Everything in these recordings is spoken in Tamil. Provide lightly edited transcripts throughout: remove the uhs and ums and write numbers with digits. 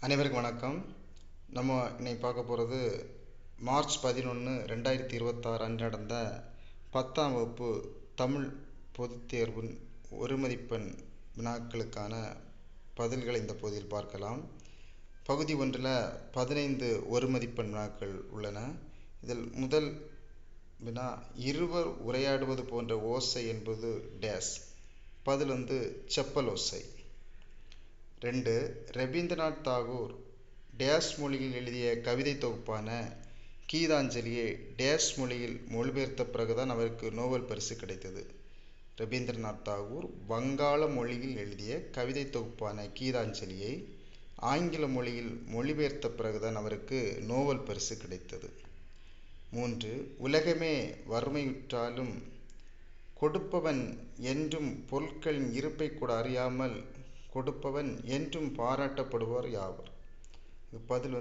அனைவருக்கும் வணக்கம். நம்ம இன்னைக்கு பார்க்க போகிறது மார்ச் 11 2026 அன்று நடந்த 10ஆம் வகுப்பு தமிழ் பொதுத் தேர்வின் ஒரு மதிப்பெண் வினாக்களுக்கான பதில்களை இந்த பகுதியில் பார்க்கலாம். பகுதி 1ல் 15 ஒரு மதிப்பெண் வினாக்கள் உள்ளன. இதில் முதல் வினா, இருவர் உரையாடுவது போன்ற ஓசை என்பது டேஸ். பதில் செப்பல் ஓசை. 2. ரவீந்திரநாத் தாகூர் டேஸ் மொழியில் எழுதிய கவிதை தொகுப்பான கீதாஞ்சலியை டேஸ் மொழியில் மொழிபெயர்த்த பிறகுதான் அவருக்கு நோபல் பரிசு கிடைத்தது. ரவீந்திரநாத் தாகூர் வங்காள மொழியில் எழுதிய கவிதை தொகுப்பான கீதாஞ்சலியை ஆங்கில மொழியில் மொழிபெயர்த்த பிறகுதான் அவருக்கு நோபல் பரிசு கிடைத்தது. 3. உலகமே வறுமையுற்றாலும் கொடுப்பவன் என்றும் பொருட்களின் இருப்பை கூட அறியாமல் கொடுப்பவன் என்றும் பாராட்டப்படுவார் யாவர். பதில்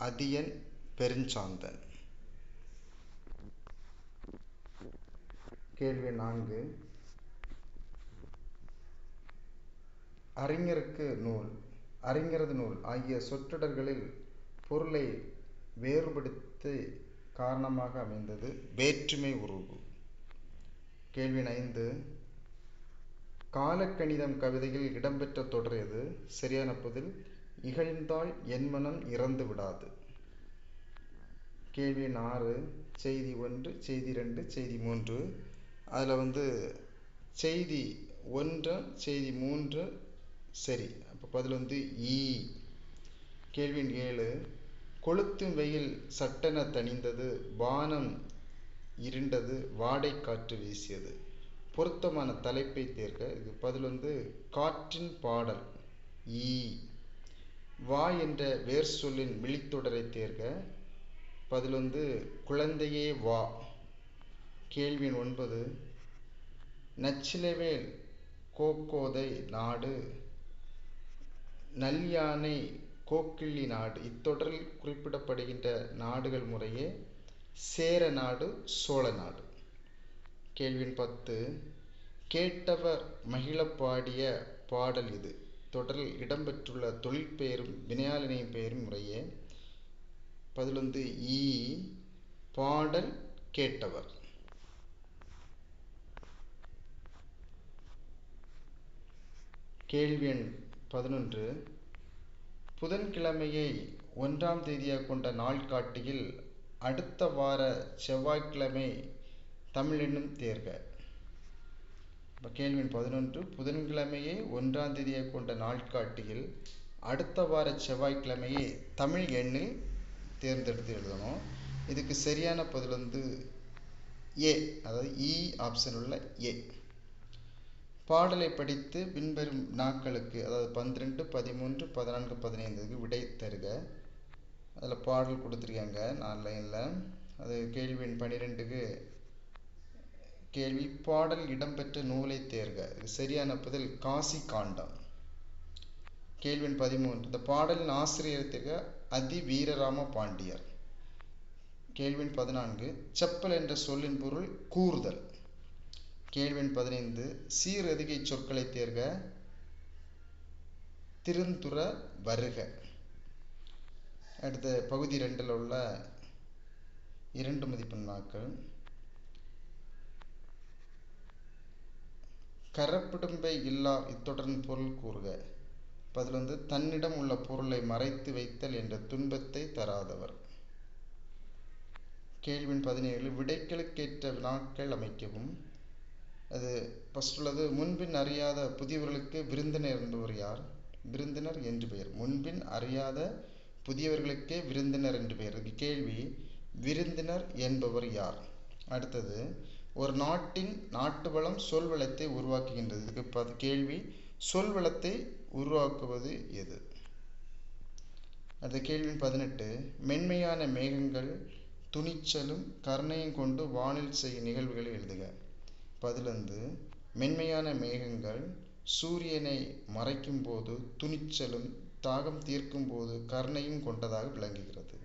அதியன் பெருஞ்சாந்தன். கேள்வி 4. அறிஞரது நூல் ஆகிய சொற்றொடர்களில் பொருளை வேறுபடுத்தி காரணமாக அமைந்தது வேற்றுமை உருவு. கேள்வி 5. காலக்கணிதம் கவிதையில் இடம்பெற்ற தொடர் எது? சரியான பதில் இகழ்ந்தால் என் மனம் இறந்து விடாது. கேள்வி 6. செய்தி 1, செய்தி 2, செய்தி 3. அதில் செய்தி 1, செய்தி 3 சரி. அப்போ பதில் ஈ. கேள்வி 7. கொளுத்தும் வெயில் சட்டென தணிந்தது, வானம் இருண்டது, வாடை காற்று வீசியது. பொருத்தமான தலைப்பை தேர்க. இது பதில் காற்றின் பாடல் ஈ. வா என்ற வேர் சொல்லின் விழித்தொடரை தேர்க. பதில் குழந்தையே வா. கேள்வி 9. நச்சிலைவேல் கோக்கோதை நாடு, நல்யானை கோக்கிள்ளி நாடு. இத்தொடரில் குறிப்பிடப்படுகின்ற நாடுகள் முறையே சேர நாடு, சோழ நாடு. கேள்வி 10. கேட்டவர் மகிழ பாடிய பாடல் இது. தொடரில் இடம்பெற்றுள்ள தொழிற்பெயரும் வினையாளனின் பெயரும் முறையே. பதில் ஈ. பாடல் கேட்டவர். கேள்வி 11. புதன்கிழமையை 1ஆம் தேதியாக கொண்ட நாள் காட்டியில் அடுத்த வார செவ்வாய்க்கிழமை தமிழ் என்னும் தேர்க. கேள்வி 11. புதன்கிழமையை 1ஆம் தேதியாக கொண்ட நாட்காட்டியில் அடுத்த வார செவ்வாய்க்கிழமையை தமிழ் எண்ணில் தேர்ந்தெடுத்து எழுதணும். இதுக்கு சரியான பதில் ஏ, அதாவது இ ஆப்ஷன் உள்ள ஏ. பாடலை படித்து பின்வரும் நாட்களுக்கு, அதாவது 12, 13, 14, 15 விடை தருக. அதில் பாடல் கொடுத்துருக்காங்க 4 லைனில். அது கேள்வி 12க்கு கேள்வி, பாடல் இடம்பெற்ற நூலை தேர்க. இது சரியான பதில் காசி காண்டம். கேள்வி 13. இந்த பாடலின் ஆசிரியர் தேர்க. அதி வீரராம பாண்டியர். கேள்வி 14. செப்பல் என்ற சொல்லின் பொருள் கூறுதல். கேள்வி 15. சீரதிகை சொற்களை தேர்க. திருந்துற வருக. அடுத்த பகுதி 2ல் உள்ள 2 மதிப்பெண் வினாக்கள். கரப்பிடும்பை இல்லா இத்தொடரின் பொருள் கூறுக. பதில் தன்னிடம் உள்ள பொருளை மறைத்து வைத்தல் என்ற துன்பத்தை தராதவர். கேள்வி 17. விடைகளுக்கேற்ற வினாக்கள் அமைக்கவும். அது ஃபர்ஸ்ட் உள்ளது, முன்பின் அறியாத புதியவர்களுக்கு விருந்தினர் என்பவர் யார்? விருந்தினர் என்று பெயர். முன்பின் அறியாத புதியவர்களுக்கே விருந்தினர் என்று பெயர். கேள்வி, விருந்தினர் என்பவர் யார்? அடுத்தது, ஒரு நாட்டின் நாட்டு வளம் சொல் வளத்தை உருவாக்குகின்றது. இதுக்கு கேள்வி, சொல் வளத்தை உருவாக்குவது எது? அடுத்த கேள்வி 18. மென்மையான மேகங்கள் துணிச்சலும் கருணையும் கொண்டு வானில் செய்யும் நிகழ்வுகளை எழுதுக. பதில் மென்மையான மேகங்கள் சூரியனை மறைக்கும் போது துணிச்சலும் தாகம் தீர்க்கும் போது கருணையும் கொண்டதாக விளங்குகிறது.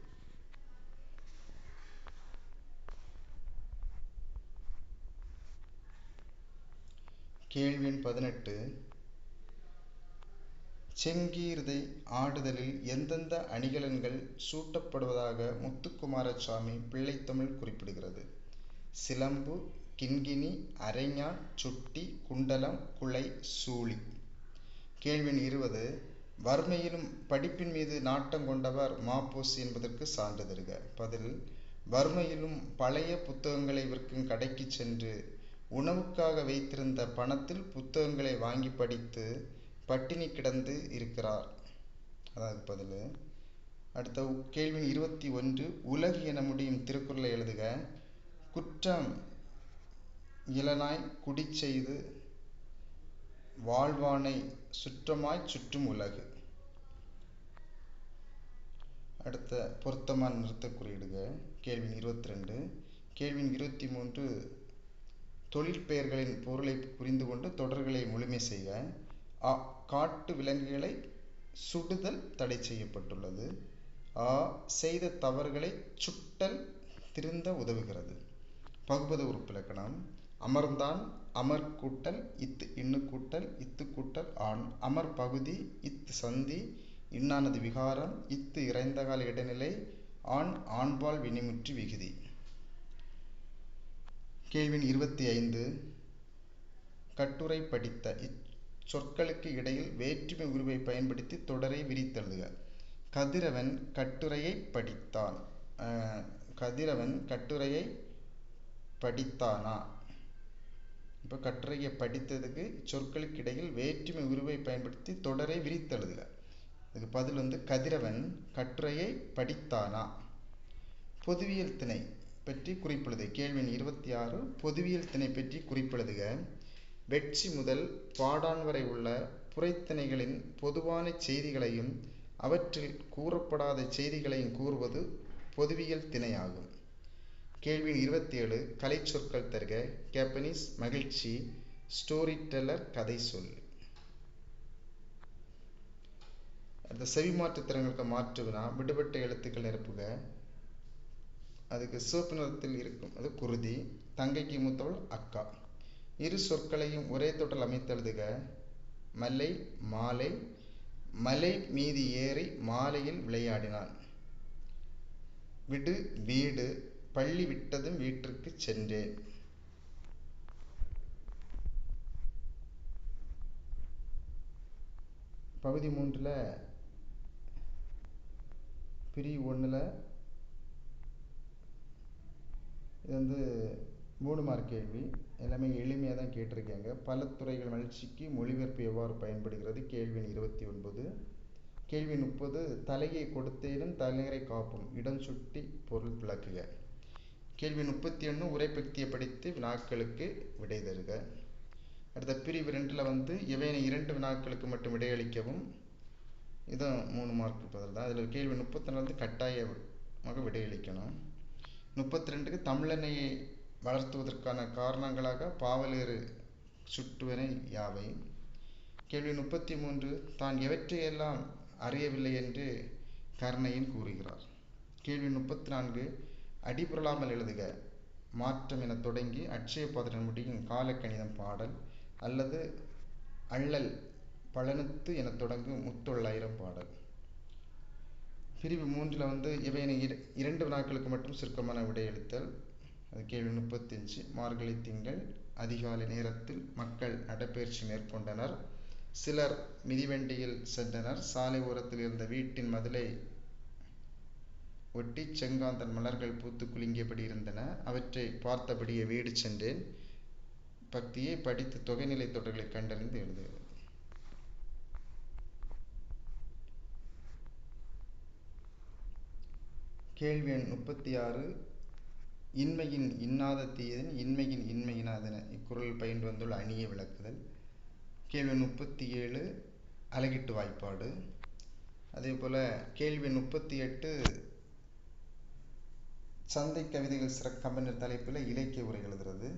கேள்வி 18. செங்கீர்தை ஆடுதலில் எந்தெந்த அணிகலன்கள் சூட்டப்படுவதாக முத்துக்குமாரசாமி பிள்ளைத்தமிழ் குறிப்பிடுகிறது? சிலம்பு, கிண்கிணி, அரைஞாண், சுட்டி, குண்டலம், குலை, சூளி. கேள்வி 20. வறுமையிலும் படிப்பின் மீது நாட்டம் கொண்டவர் ம.பொ.சி. என்பதற்கு சான்று தருக. பதில்: வறுமையிலும் பழைய புத்தகங்களை விற்கும் கடைக்கு சென்று உணவுக்காக வைத்திருந்த பணத்தில் புத்தகங்களை வாங்கி படித்து பட்டினி கிடந்து இருக்கிறார். அதாவது பதில். அடுத்த கேள்வி 21. உலகு என முடியும் திருக்குறளை எழுதுக. குற்றம் இலனாய் குடி செய்து வாழ்வானை சுற்றமாய்ச் சுற்றும் உலகு. அடுத்த பொருத்தமான நிறுத்த குறியிடுக. கேள்வி 22. கேள்வி 23. தொழிற்பெயர்களின் பொருளை புரிந்து கொண்டு தொடர்களை முழுமை செய்க. அ. காட்டு விலங்குகளை சுடுதல் தடை செய்யப்பட்டுள்ளது. அ. செய்த தவறுகளை சுட்டல் திருந்த உதவுகிறது. பகுபத உறுப்பிலக்கணம். அமர்ந்தான், அமர் கூட்டல் இத்து இன்னு கூட்டல் இத்து கூட்டல் ஆண். அமர் பகுதி, இத்து சந்தி, இன்னானது விகாரம், இத்து இறந்தகால இடைநிலை, ஆண் ஆண்பால் வினைமுற்று விகுதி. கேள்வி 25. கட்டுரை படித்த இச்சொற்களுக்கு இடையில் வேற்றுமை உருவை பயன்படுத்தி தொடரை விரித்தெழுதுக. கதிரவன் கட்டுரையை படித்தான். கதிரவன் கட்டுரையை படித்தானா? இப்போ கட்டுரையை படித்ததுக்கு சொற்களுக்கு இடையில் வேற்றுமை உருவை பயன்படுத்தி தொடரை விரித்தெழுதுக. இதுக்கு பதில் கதிரவன் கட்டுரையை படித்தானா? பொதுவியல் திணை பற்றி குறிப்பெழுது. கேள்வி 26. பொதுவியல் திணை பற்றி குறிப்பெழுதுக. வெட்சி முதல் பாடான் வரை உள்ள புரைத்திணைகளின் பொதுவான செய்திகளையும் அவற்றில் கூறப்படாத செய்திகளையும் கூறுவது பொதுவியல் திணையாகும். கேள்வி 27. கலை சொற்கள் தருக. கேப்பனீஸ் மகிழ்ச்சி, ஸ்டோரி டெல்லர் கதை சொல். அந்த செவிமாற்று திறன்களுக்கு மாற்று வினா. விடுபட்ட எழுத்துக்கள் நிரப்புக. அதுக்கு சிவப்பு நிறத்தில் இருக்கும் அது குருதி. தங்கைக்கு மூத்தவள் அக்கா. இரு சொற்களையும் ஒரே தொடரில் அமைத்தெழுதுக. மலை மாலை. மலை மீது ஏறி மாலையில் விளையாடினான். விடு வீடு. பள்ளி விட்டதும் வீட்டிற்கு சென்றேன். பகுதி 3 பிரிவு 1 இது 3 மார்க் கேள்வி. எல்லாமே எளிமையாக தான் கேட்டிருக்காங்க. பல துறைகள் வளர்ச்சிக்கு மொழிபெயர்ப்பு எவ்வாறு பயன்படுகிறது? கேள்வி 29. கேள்வி 30. தலையை கொடுத்தேனும் தலைநகரை காப்பும் இடம் சுட்டி பொருள் விளக்குக. கேள்வி 31. உரைப்பத்தியை படித்து வினாக்களுக்கு விடை தருக. அடுத்த பிரிவு 2 இவையின 2 வினாக்களுக்கு மட்டும் விடையளிக்கவும். இதுதான் 3 மார்க் பதில் தான். அதில் கேள்வி 34 கட்டாயமாக விடையளிக்கணும். 32க்கு தமிழெண்ணையை வளர்த்துவதற்கான காரணங்களாக பாவலேறு சுட்டுவன யாவை? கேள்வி 33. தான் எவற்றையெல்லாம் அறியவில்லை என்று கர்ணையன் கூறுகிறார். கேள்வி 34. அடிபுரளாமல் எழுதுக. மாற்றம் என தொடங்கி அட்சய பாத்திரம் முடியும் காலக்கணிதம் பாடல் அல்லது அள்ளல் பழனத்து என தொடங்கும் முத்தொள்ளாயிரம் பாடல். பிரிவு 3 இவையின 2 வினாக்களுக்கு மட்டும் சுருக்கமான விடையளித்தல். அது கேள்வி 35. மார்கழி திங்கள் அதிகாலை நேரத்தில் மக்கள் நடைபயிற்சி மேற்கொண்டனர். சிலர் மிதிவண்டியில் சென்றனர். சாலை ஓரத்தில் இருந்த வீட்டின் மதிலை ஒட்டி செங்காந்தன் மலர்கள் பூத்து குலுங்கியபடி இருந்தன. அவற்றை பார்த்தபடியே வீடு சென்றேன். பக்தியை படித்து தொகைநிலை தொடர்களை கண்டறிந்து எழுதுகிறது. கேள்வி எண் 36. இன்மையின் இன்னாத தீயதன் இன்மையின் இன்மையினாதன இக்குறள் பயின்று வந்துள்ள அணியை விளக்குதல். கேள்வி 37. அலகிட்டு வாய்ப்பாடு. அதே போல கேள்வி 38. சந்தை கவிதைகள் சிறக்கம்பென்ற தலைப்பில் இலக்கிய உரை எழுதுறது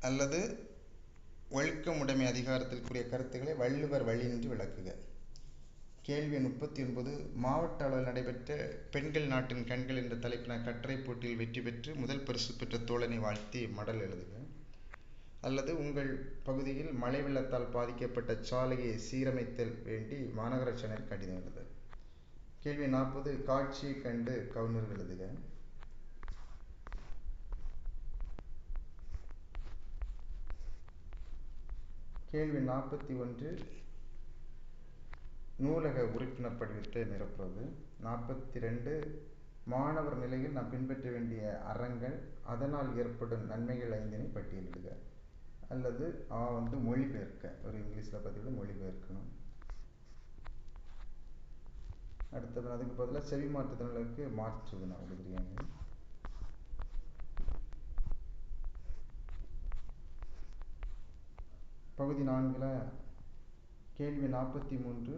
அல்லது ஒழுக்கமுடைமை அதிகாரத்தில் கூறிய கருத்துக்களை வள்ளுவர் வழியின்றி விளக்குக. கேள்வி 39. மாவட்ட அளவில் நடைபெற்ற பெண்கள் நாட்டின் கண்கள் என்ற தலைப்பின கட்டுரை போட்டியில் வெற்றி பெற்று முதல் பரிசு பெற்ற தோழனை வாழ்த்தி மடல் எழுதுக. அல்லது உங்கள் பகுதியில் மழை வெள்ளத்தால் பாதிக்கப்பட்ட சாலையை சீரமைத்தல் வேண்டி மாநகராட்சி ஆணையர் கடிதம் எழுதுக. கேள்வி 40 காட்சியை கண்டு கவுனர்கள் எழுதுக. கேள்வி 41 நூலக உறுப்பினர் படிவத்தை நிரப்புவது. 42 மாணவர் நிலையில் நாம் பின்பற்ற வேண்டிய அறங்கள் அதனால் ஏற்படும் நன்மைகள் 5 பட்டியலிடுக. அல்லது மொழிபெயர்க்க, ஒரு இங்கிலீஷில் பதிவு மொழிபெயர்க்கணும். அடுத்தது அதுக்கு பதிலாக செவி மாற்றுத்திறனுக்கு மாற்றுது நான் எழுதுறீங்க. பகுதி 4 கேள்வி 43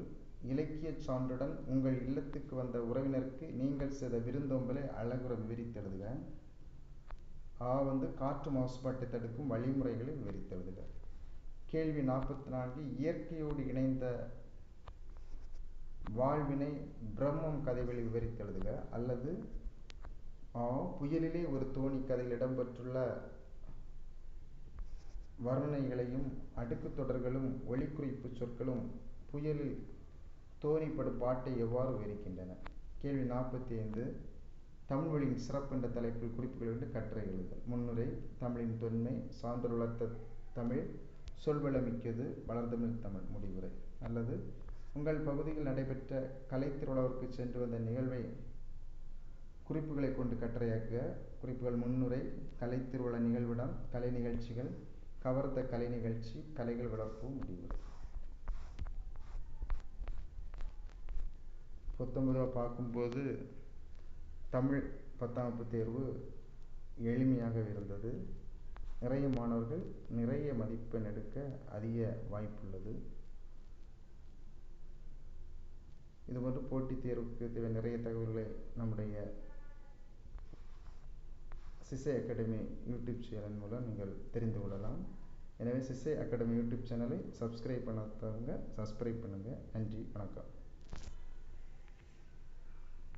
இலக்கிய சான்றுடன் உங்கள் இல்லத்துக்கு வந்த உறவினருக்கு நீங்கள் செய்த விருந்தோம்பலை அழகுற விவரித்தெழுதுக. காற்று மாசுபாட்டை தடுக்கும் வழிமுறைகளை விவரித்தெழுதுக. கேள்வி 44 இயற்கையோடு இணைந்த வாழ்வினை பிரம்மம் கதைகளை விவரித்தெழுதுக. அல்லது புயலிலே ஒரு தோணி கதையில் இடம்பெற்றுள்ள வர்ணனைகளையும் அடுக்கு தொடர்களும் ஒலிக்குறிப்பு சொற்களும் புயலில் தோணிப்படும் பாட்டை எவ்வாறு விவரிக்கின்றன. கேள்வி 45 தமிழ் மொழியின் சிறப்பு என்ற தலைப்பில் குறிப்புகள் கொண்டு கட்டுரை எழுதுதல். முன்னுரை தமிழின் தொன்மை, சான்றோர் வளர்த்த தமிழ், சொல்வளமிக்கது, வளர்ந்தமிழ் தமிழ். முடிவுரை. அல்லது உங்கள் பகுதியில் நடைபெற்ற கலைத்திருவிழாவிற்கு சென்று வந்த நிகழ்வை குறிப்புகளை கொண்டு கட்டுரையாக்குக. குறிப்புகள்: முன்னுரை, கலைத்திருவிழா நிகழ்விடம், கலை நிகழ்ச்சிகள், கவர்ந்த கலை நிகழ்ச்சி, கலைகள் வளர்ப்போம். முடிவுரை. 19 பார்க்கும்போது தமிழ் 10ஆம் வகுப்பு தேர்வு எளிமையாக இருந்தது. நிறைய மாணவர்கள் நிறைய மதிப்பெண் எடுக்க அதிக வாய்ப்புள்ளது. இதுபோன்று போட்டித் தேர்வுக்கு தேவை நிறைய தகவல்களை நம்முடைய சிசை அகாடமி யூடியூப் சேனல் மூலம் நீங்கள் தெரிந்து கொள்ளலாம். எனவே சிசை அகாடமி யூடியூப் சேனலை சப்ஸ்கிரைப் பண்ணாதவங்க சப்ஸ்கிரைப் பண்ணுங்கள். நன்றி, வணக்கம்.